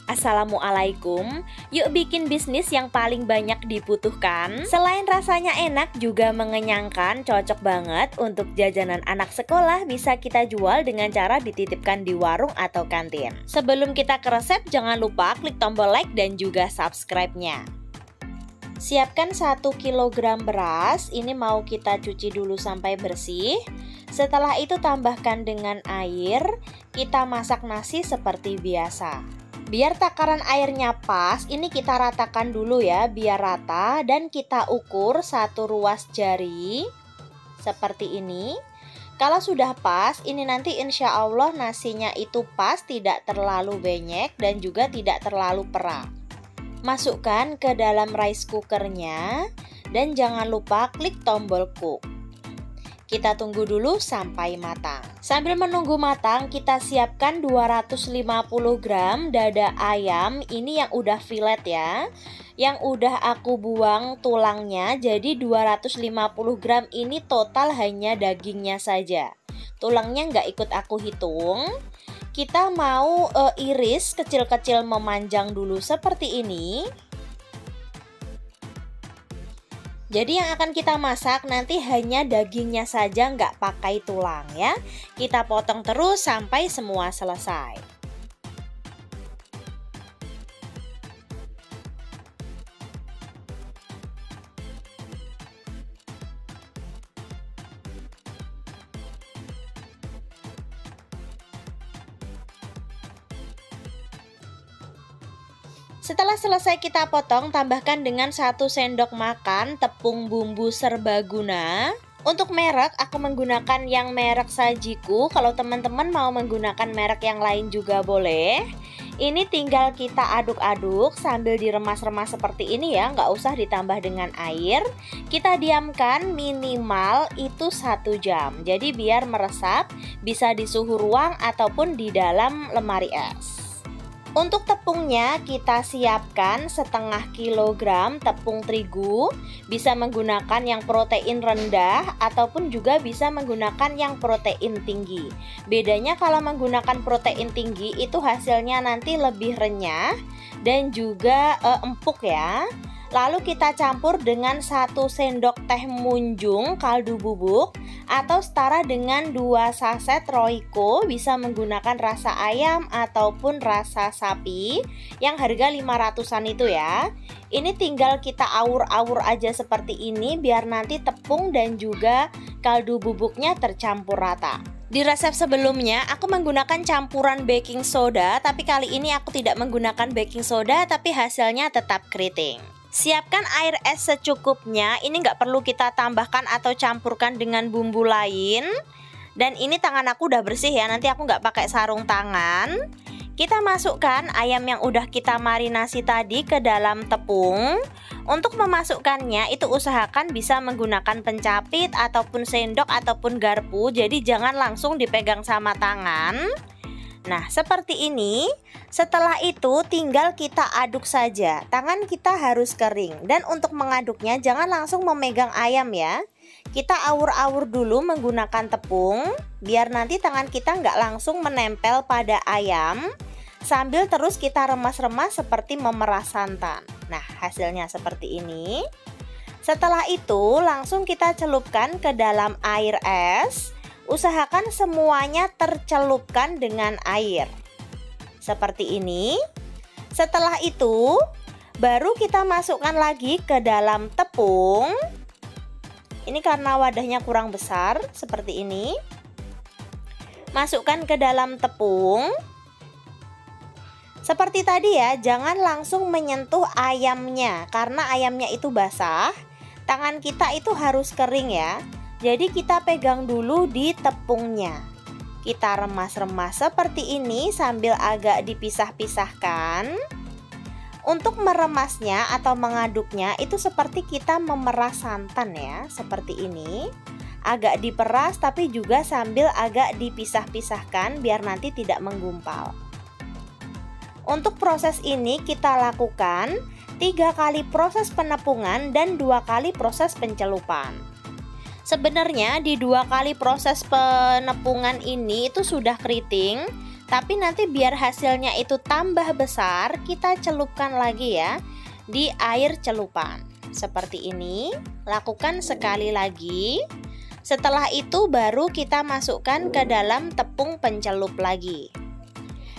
Assalamualaikum. Yuk bikin bisnis yang paling banyak dibutuhkan. Selain rasanya enak, juga mengenyangkan, cocok banget untuk jajanan anak sekolah. Bisa kita jual dengan cara dititipkan di warung atau kantin. Sebelum kita ke resep, jangan lupa klik tombol like dan juga subscribe-nya. Siapkan 1 kg beras. Ini mau kita cuci dulu sampai bersih. Setelah itu tambahkan dengan air. Kita masak nasi seperti biasa. Biar takaran airnya pas, ini kita ratakan dulu ya, biar rata. Dan kita ukur 1 ruas jari seperti ini. Kalau sudah pas, ini nanti insya Allah nasinya itu pas, tidak terlalu benyek dan juga tidak terlalu perak. Masukkan ke dalam rice cookernya dan jangan lupa klik tombol cook. Kita tunggu dulu sampai matang. Sambil menunggu matang, kita siapkan 250 gram dada ayam. Ini yang udah filet ya. Yang udah aku buang tulangnya. Jadi 250 gram ini total hanya dagingnya saja. Tulangnya nggak ikut aku hitung. Kita mau iris kecil-kecil memanjang dulu seperti ini. Jadi yang akan kita masak nanti hanya dagingnya saja, nggak pakai tulang ya. Kita potong terus sampai semua selesai. Setelah selesai kita potong, tambahkan dengan 1 sendok makan tepung bumbu serbaguna. Untuk merek, aku menggunakan yang merek Sajiku. Kalau teman-teman mau menggunakan merek yang lain juga boleh. Ini tinggal kita aduk-aduk sambil diremas-remas seperti ini ya, nggak usah ditambah dengan air. Kita diamkan minimal itu 1 jam. Jadi biar meresap, bisa di suhu ruang ataupun di dalam lemari es. Untuk tepungnya kita siapkan setengah kilogram tepung terigu. Bisa menggunakan yang protein rendah ataupun juga bisa menggunakan yang protein tinggi. Bedanya kalau menggunakan protein tinggi itu hasilnya nanti lebih renyah dan juga empuk ya. Lalu kita campur dengan 1 sendok teh munjung kaldu bubuk atau setara dengan 2 saset Royco. Bisa menggunakan rasa ayam ataupun rasa sapi yang harga 500-an itu ya. Ini tinggal kita awur-awur aja seperti ini biar nanti tepung dan juga kaldu bubuknya tercampur rata. Di resep sebelumnya aku menggunakan campuran baking soda, tapi kali ini aku tidak menggunakan baking soda tapi hasilnya tetap keriting. Siapkan air es secukupnya. Ini nggak perlu kita tambahkan atau campurkan dengan bumbu lain. Dan ini tangan aku udah bersih ya, nanti aku nggak pakai sarung tangan. Kita masukkan ayam yang udah kita marinasi tadi ke dalam tepung. Untuk memasukkannya itu usahakan bisa menggunakan pencapit ataupun sendok ataupun garpu. Jadi jangan langsung dipegang sama tangan. Nah seperti ini. Setelah itu tinggal kita aduk saja. Tangan kita harus kering. Dan untuk mengaduknya jangan langsung memegang ayam ya. Kita awur-awur dulu menggunakan tepung. Biar nanti tangan kita nggak langsung menempel pada ayam. Sambil terus kita remas-remas seperti memeras santan. Nah hasilnya seperti ini. Setelah itu langsung kita celupkan ke dalam air es. Usahakan semuanya tercelupkan dengan air. Seperti ini. Setelah itu baru kita masukkan lagi ke dalam tepung. Ini karena wadahnya kurang besar seperti ini. Masukkan ke dalam tepung. Seperti tadi ya, jangan langsung menyentuh ayamnya karena ayamnya itu basah. Tangan kita itu harus kering ya. Jadi kita pegang dulu di tepungnya. Kita remas-remas seperti ini sambil agak dipisah-pisahkan. Untuk meremasnya atau mengaduknya itu seperti kita memeras santan ya, seperti ini. Agak diperas tapi juga sambil agak dipisah-pisahkan biar nanti tidak menggumpal. Untuk proses ini kita lakukan 3 kali proses penepungan dan 2 kali proses pencelupan. Sebenarnya di 2 kali proses penepungan ini itu sudah keriting, Tapi nanti biar hasilnya itu tambah besar, kita celupkan lagi ya di air celupan. Seperti ini, lakukan sekali lagi. Setelah itu baru kita masukkan ke dalam tepung pencelup lagi.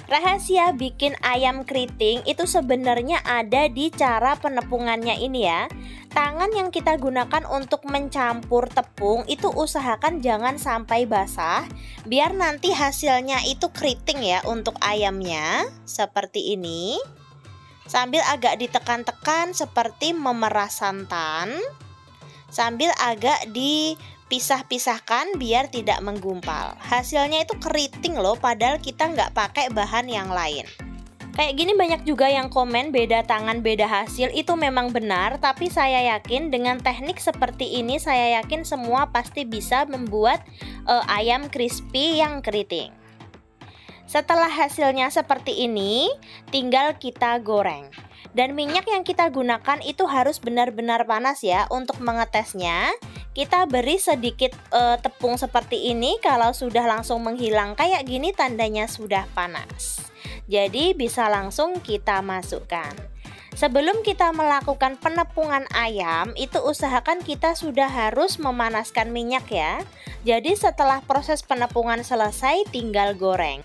Rahasia bikin ayam keriting itu sebenarnya ada di cara penepungannya ini ya. Tangan yang kita gunakan untuk mencampur tepung itu usahakan jangan sampai basah, biar nanti hasilnya itu keriting ya untuk ayamnya. Seperti ini. Sambil agak ditekan-tekan seperti memeras santan. Sambil agak dipisah-pisahkan biar tidak menggumpal. Hasilnya itu keriting loh, padahal kita nggak pakai bahan yang lain. Kayak gini banyak juga yang komen beda tangan beda hasil, itu memang benar. Tapi saya yakin dengan teknik seperti ini, saya yakin semua pasti bisa membuat ayam crispy yang keriting. Setelah hasilnya seperti ini, tinggal kita goreng. Dan minyak yang kita gunakan itu harus benar-benar panas ya. Untuk mengetesnya, kita beri sedikit tepung seperti ini. Kalau sudah langsung menghilang kayak gini, tandanya sudah panas. Jadi bisa langsung kita masukkan. Sebelum kita melakukan penepungan ayam, itu usahakan kita sudah harus memanaskan minyak ya. Jadi setelah proses penepungan selesai, tinggal goreng.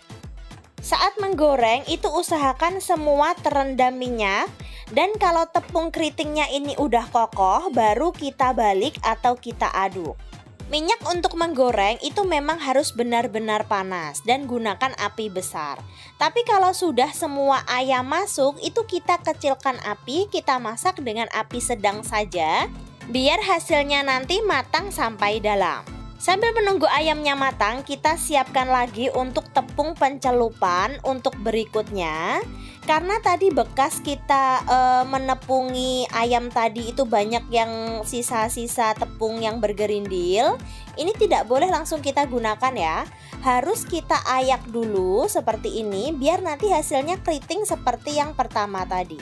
Saat menggoreng itu usahakan semua terendam minyak. Dan kalau tepung keritingnya ini udah kokoh, baru kita balik atau kita aduk. Minyak untuk menggoreng itu memang harus benar-benar panas dan gunakan api besar. Tapi kalau sudah semua ayam masuk, itu kita kecilkan api, kita masak dengan api sedang saja, biar hasilnya nanti matang sampai dalam. Sambil menunggu ayamnya matang, kita siapkan lagi untuk tepung pencelupan untuk berikutnya. Karena tadi bekas kita menepungi ayam tadi itu banyak yang sisa-sisa tepung yang bergerindil. Ini tidak boleh langsung kita gunakan ya. Harus kita ayak dulu seperti ini biar nanti hasilnya keriting seperti yang pertama tadi.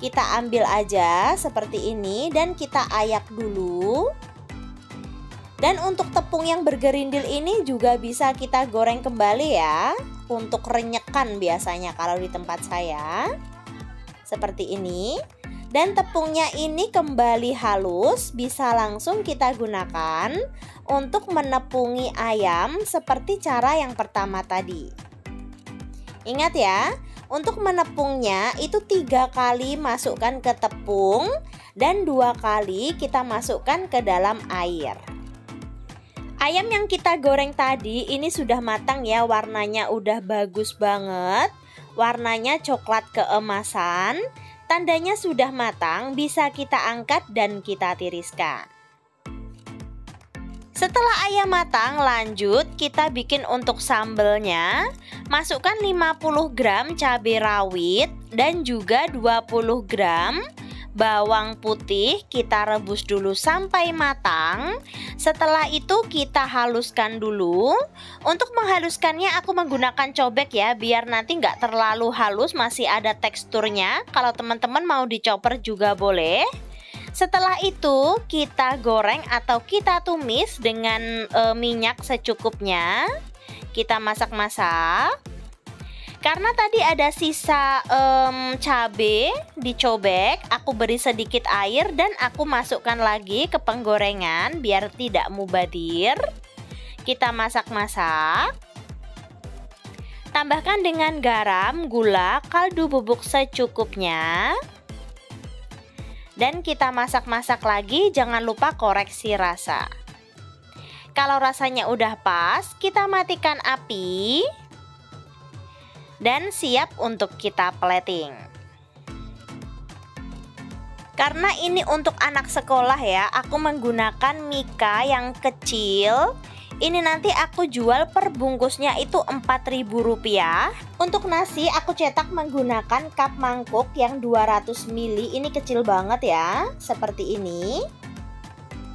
Kita ambil aja seperti ini dan kita ayak dulu. Dan untuk tepung yang bergerindil ini juga bisa kita goreng kembali ya. Untuk renyekan biasanya kalau di tempat saya. Seperti ini. Dan tepungnya ini kembali halus, bisa langsung kita gunakan untuk menepungi ayam seperti cara yang pertama tadi. Ingat ya, untuk menepungnya itu 3 kali masukkan ke tepung dan 2 kali kita masukkan ke dalam air. Ayam yang kita goreng tadi ini sudah matang ya, warnanya udah bagus banget. Warnanya coklat keemasan, tandanya sudah matang, bisa kita angkat dan kita tiriskan. Setelah ayam matang, lanjut kita bikin untuk sambelnya. Masukkan 50 gram cabai rawit dan juga 20 gram bawang putih, kita rebus dulu sampai matang. Setelah itu kita haluskan dulu. Untuk menghaluskannya aku menggunakan cobek ya, biar nanti nggak terlalu halus, masih ada teksturnya. Kalau teman-teman mau dicoper juga boleh. Setelah itu kita goreng atau kita tumis dengan minyak secukupnya. Kita masak-masak. Karena tadi ada sisa cabai dicobek, aku beri sedikit air dan aku masukkan lagi ke penggorengan biar tidak mubadir. Kita masak-masak. Tambahkan dengan garam, gula, kaldu bubuk secukupnya. Dan kita masak-masak lagi, jangan lupa koreksi rasa. Kalau rasanya udah pas, kita matikan api. Dan siap untuk kita plating. Karena ini untuk anak sekolah ya, aku menggunakan mika yang kecil. Ini nanti aku jual per bungkusnya itu Rp4.000. Untuk nasi aku cetak menggunakan cup mangkuk yang 200 ml. Ini kecil banget ya, seperti ini.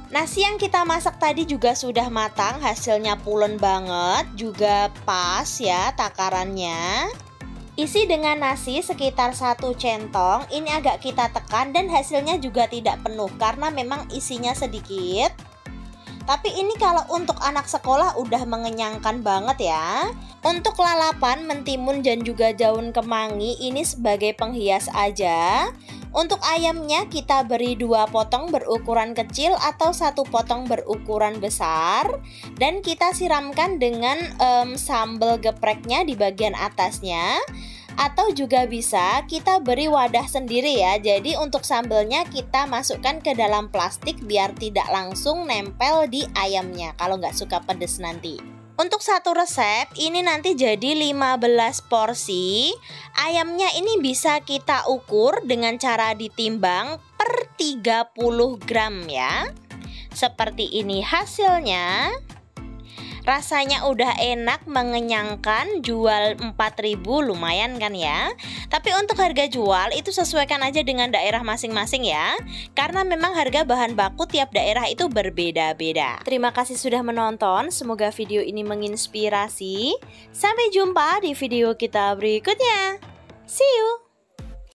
Nasi yang kita masak tadi juga sudah matang, hasilnya pulen banget, juga pas ya takarannya. Isi dengan nasi sekitar 1 centong, ini agak kita tekan dan hasilnya juga tidak penuh karena memang isinya sedikit. Tapi ini kalau untuk anak sekolah udah mengenyangkan banget ya. Untuk lalapan, mentimun dan juga daun kemangi ini sebagai penghias aja. Untuk ayamnya kita beri 2 potong berukuran kecil atau 1 potong berukuran besar. Dan kita siramkan dengan sambal gepreknya di bagian atasnya. Atau juga bisa kita beri wadah sendiri ya. Jadi untuk sambalnya kita masukkan ke dalam plastik biar tidak langsung nempel di ayamnya kalau nggak suka pedes nanti. Untuk satu resep ini nanti jadi 15 porsi. Ayamnya ini bisa kita ukur dengan cara ditimbang per 30 gram ya. Seperti ini hasilnya. Rasanya udah enak, mengenyangkan, jual 4.000 lumayan kan ya. Tapi untuk harga jual itu sesuaikan aja dengan daerah masing-masing ya. Karena memang harga bahan baku tiap daerah itu berbeda-beda. Terima kasih sudah menonton, semoga video ini menginspirasi. Sampai jumpa di video kita berikutnya. See you!